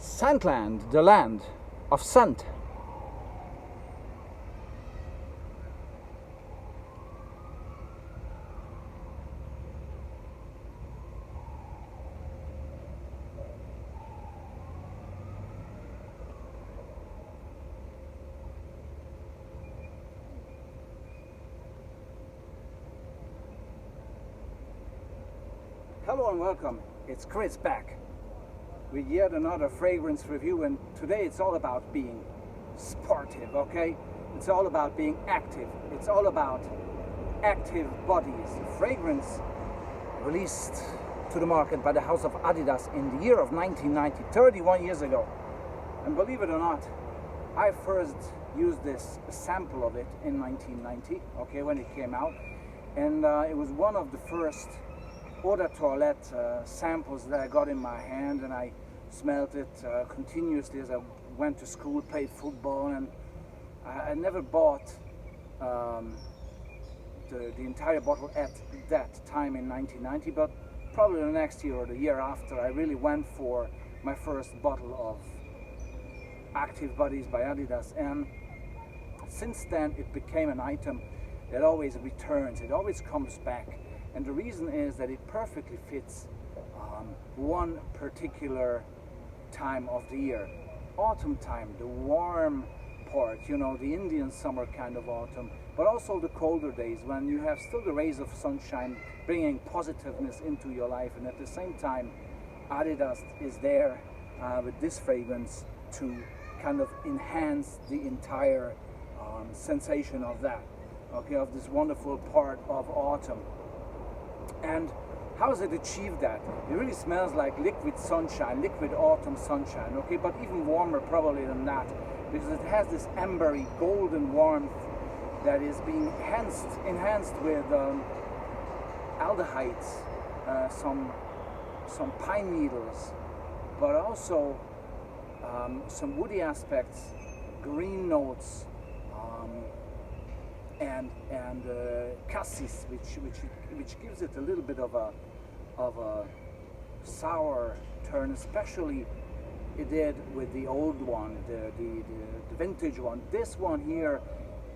Scentland, the land of scent. Hello and welcome, it's Chris back with yet another fragrance review, and today it's all about being sportive, okay? It's all about being active. It's all about Active Bodies, a fragrance released to the market by the house of Adidas in the year of 1990, 31 years ago. And believe it or not, I first used this sample of it in 1990, okay, when it came out. And it was one of the first eau de toilette samples that I got in my hand, and I smelled it continuously as I went to school, played football, and I never bought the entire bottle at that time in 1990, but probably the next year or the year after I really went for my first bottle of Active Bodies by Adidas. And since then it became an item that always returns, it always comes back. And the reason is that it perfectly fits one particular time of the year. Autumn time, the warm part, you know, the Indian summer kind of autumn, but also the colder days when you have still the rays of sunshine bringing positiveness into your life. And at the same time, Adidas is there with this fragrance to kind of enhance the entire sensation of that, okay, of this wonderful part of autumn. And how does it achieve that? It really smells like liquid sunshine, liquid autumn sunshine, okay, but even warmer probably than that, because it has this ambery golden warmth that is being enhanced with aldehydes, some pine needles, but also some woody aspects, green notes, and cassis, which gives it a little bit of a sour turn, especially it did with the old one, the vintage one. This one here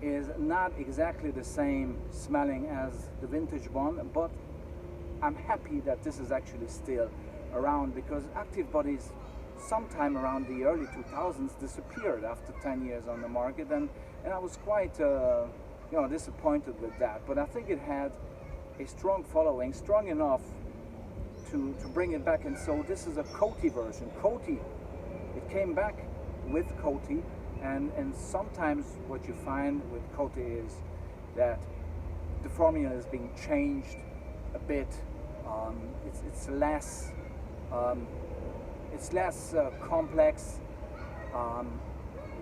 is not exactly the same smelling as the vintage one, but I'm happy that this is actually still around, because Active Bodies sometime around the early 2000s disappeared after 10 years on the market, and I was quite disappointed with that. But I think it had a strong following, strong enough to bring it back. And so this is a Coty version. Coty, it came back with Coty, and sometimes what you find with Coty is that the formula is being changed a bit. It's less complex,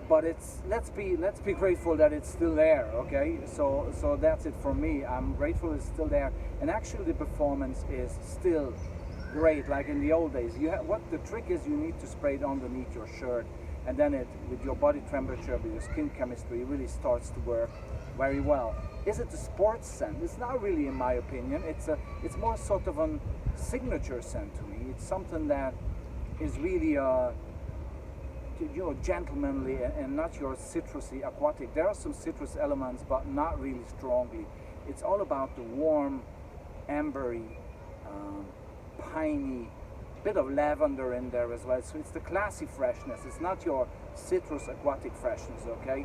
but let's be grateful that it's still there, okay? So that's it for me. I'm grateful it's still there, and actually the performance is still great, like in the old days. What the trick is, you need to spray it underneath your shirt, and then it, with your body temperature, with your skin chemistry, it really starts to work very well. Is it a sports scent? It's not really, in my opinion. It's more sort of a signature scent to me. It's something that is really gentlemanly and not your citrusy aquatic. There are some citrus elements, but not really strongly. It's all about the warm, ambery, piney, bit of lavender in there as well. So it's the classy freshness. It's not your citrus aquatic freshness, okay?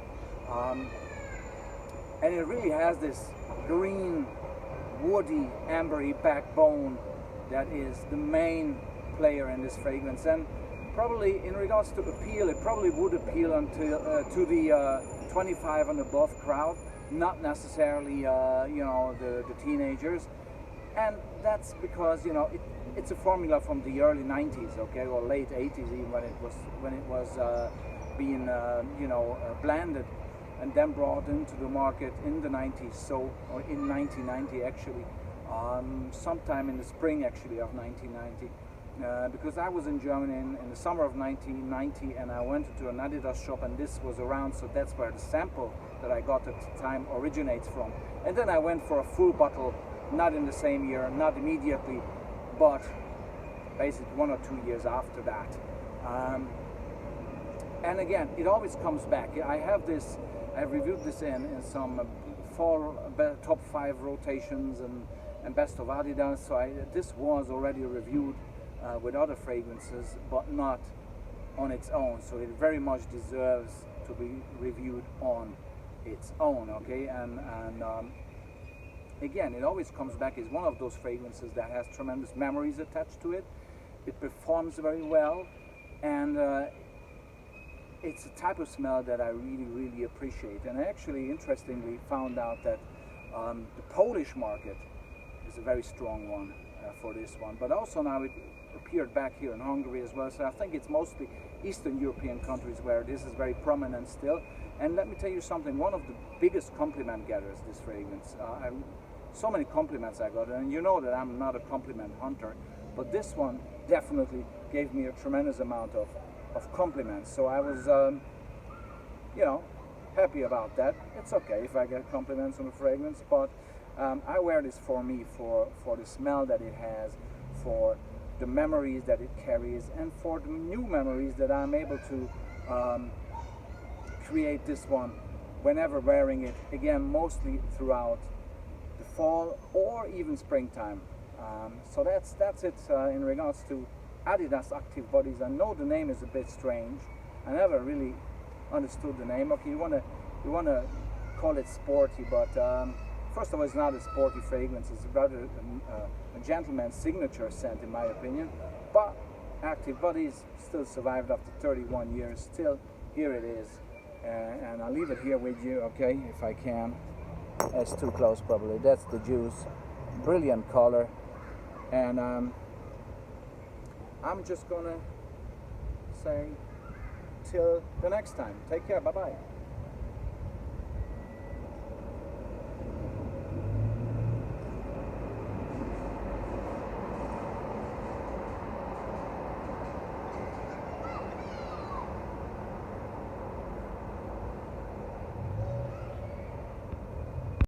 And it really has this green, woody, ambery backbone that is the main player in this fragrance. And probably in regards to appeal, it probably would appeal to the 25 and above crowd, not necessarily the teenagers. And that's because it's a formula from the early 90s, okay, or late 80s even, when it was being blended and then brought into the market in the 90s, or in 1990 actually, sometime in the spring actually of 1990. Because I was in Germany in the summer of 1990, and I went to an Adidas shop, and this was around, so that's where the sample that I got at the time originates from. And then I went for a full bottle, not in the same year, not immediately, but basically 1 or 2 years after that. And again, it always comes back. I've reviewed this in some fall top 5 rotations and best of Adidas. So this was already reviewed with other fragrances, but not on its own. So it very much deserves to be reviewed on its own. Okay, and again, it always comes back as one of those fragrances that has tremendous memories attached to it. It performs very well, and it's a type of smell that I really, really appreciate. And I actually, interestingly, found out that the Polish market is a very strong one for this one. But also now it appeared back here in Hungary as well. So I think it's mostly Eastern European countries where this is very prominent still. And let me tell you something, one of the biggest compliment getters, this fragrance. So many compliments I got, and you know that I'm not a compliment hunter, but this one definitely gave me a tremendous amount of compliments. So I was, you know, happy about that. It's okay if I get compliments on the fragrance, but I wear this for me, for the smell that it has, for the memories that it carries, and for the new memories that I'm able to create this one whenever wearing it, again, mostly throughout the fall or even springtime. So that's it in regards to Adidas Active Bodies. I know the name is a bit strange. I never really understood the name. Okay, you wanna call it sporty, but first of all, it's not a sporty fragrance. It's rather a gentleman's signature scent, in my opinion. But Active Bodies still survived after 31 years. Still, here it is, and I'll leave it here with you, okay, if I can. It's too close, probably. That's the juice. Brilliant color, and I'm just gonna say till the next time. Take care. Bye bye.